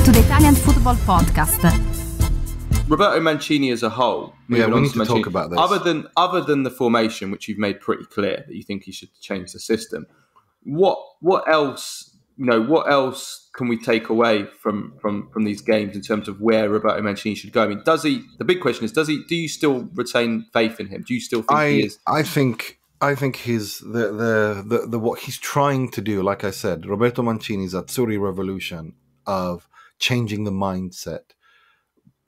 to the Italian Football Podcast. Roberto Mancini as a whole. We need to talk about this. Other than the formation, which you've made pretty clear that you think he should change the system. What else? What else can we take away from these games in terms of where Roberto Mancini should go? I mean, the big question is, do you still retain faith in him? Do you still think he is? I think his the what he's trying to do, like I said, Roberto Mancini's Azzurri revolution of changing the mindset,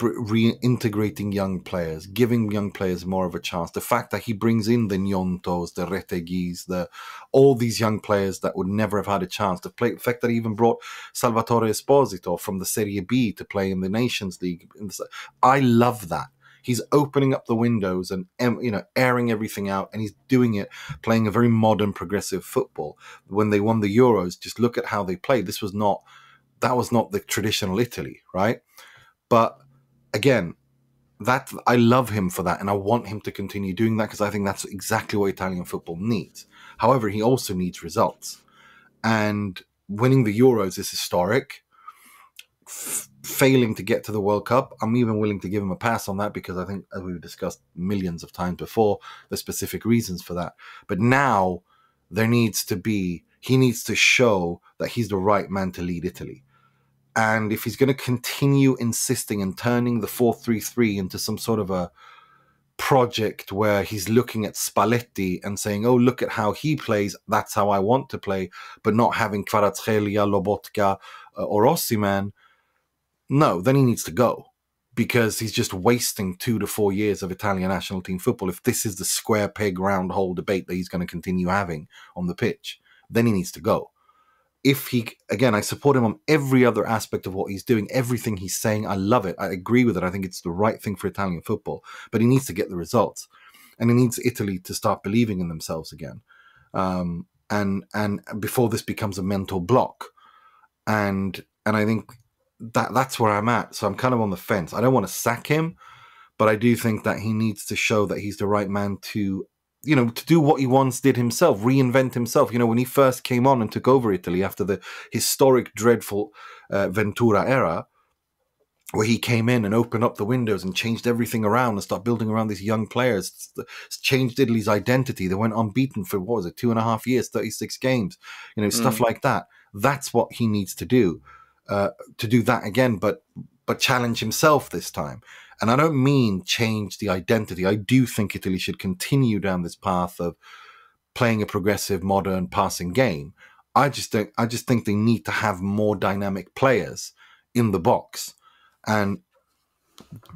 reintegrating young players, giving young players more of a chance. The fact that he brings in the Gnontos, the reteguis, all these young players that would never have had a chance to play. The fact that he even brought Salvatore Esposito from the Serie B to play in the Nations League. I love that. He's opening up the windows and airing everything out, and he's doing it, playing a very modern, progressive football. When they won the Euros, just look at how they played. That was not the traditional Italy, right? But again, that I love him for that, and I want him to continue doing that because I think that's exactly what Italian football needs. However, he also needs results, and winning the Euros is historic. Failing to get to the World Cup, I'm even willing to give him a pass on that because I think, as we've discussed millions of times before, there's specific reasons for that. But now he needs to show that he's the right man to lead Italy. And if he's going to continue insisting and turning the 4-3-3 into some sort of a project where he's looking at Spalletti and saying, oh, look at how he plays, that's how I want to play, but not having Kvaratskhelia, Lobotka, or Osimhen, no, then he needs to go because he's just wasting 2 to 4 years of Italian national team football. If this is the square peg round hole debate that he's going to continue having on the pitch, then he needs to go. I support him on every other aspect of what he's doing, everything he's saying. I love it. I agree with it. I think it's the right thing for Italian football, but he needs to get the results, and he needs Italy to start believing in themselves again. And before this becomes a mental block, and I think that's where I'm at. So I'm kind of on the fence. I don't want to sack him, but I do think that he needs to show that he's the right man to do what he once did himself, reinvent himself. When he first came on and took over Italy after the historic, dreadful Ventura era, where he came in and opened up the windows and changed everything around and started building around these young players, changed Italy's identity. They went unbeaten for, 2.5 years, 36 games, stuff like that. That's what he needs to do that again, but challenge himself this time. And I don't mean change the identity. I do think Italy should continue down this path of playing a progressive, modern, passing game. I just think they need to have more dynamic players in the box, and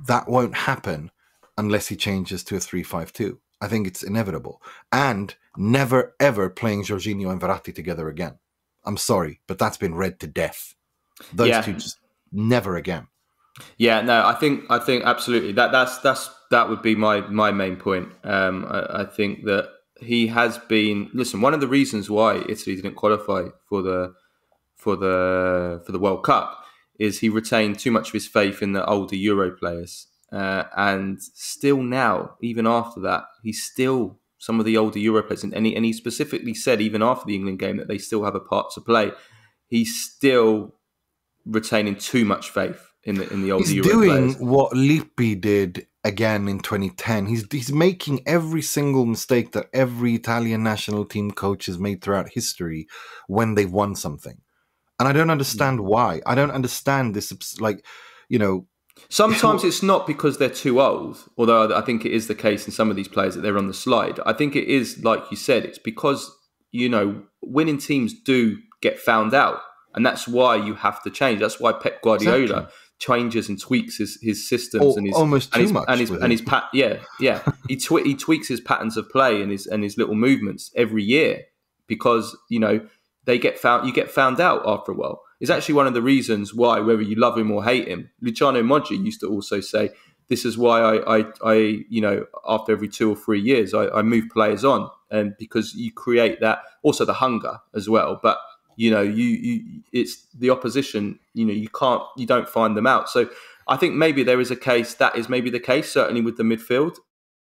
that won't happen unless he changes to a 3-5-2. I think it's inevitable, and never ever playing Jorginho and Verratti together again. I'm sorry, but that's been read to death. Those two just never again. Yeah, no, I think absolutely that would be my main point. I think that he has been. Listen, one of the reasons why Italy didn't qualify for the World Cup is he retained too much of his faith in the older Euro players, and still now, even after that, he's still some of the older Euro players, and he specifically said even after the England game that they still have a part to play. He's still retaining too much faith in the older Euro players. He's doing what Lippi did again in 2010. He's making every single mistake that every Italian national team coach has made throughout history when they've won something. And I don't understand why. I don't understand this, Sometimes it's not because they're too old, although I think it is the case in some of these players that they're on the slide. I think it is, like you said, it's because, winning teams do get found out. And that's why you have to change. That's why Pep Guardiola changes and tweaks his systems and his almost and too his, much and his he tweaks his patterns of play and his little movements every year because they get found. You get found out after a while. It's actually one of the reasons why, whether you love him or hate him, Luciano Moggi used to also say, "This is why I after every 2 or 3 years I move players on, and because you create that also the hunger as well, but." It's the opposition, you don't find them out. So I think maybe there is a case, that is maybe the case, certainly with the midfield.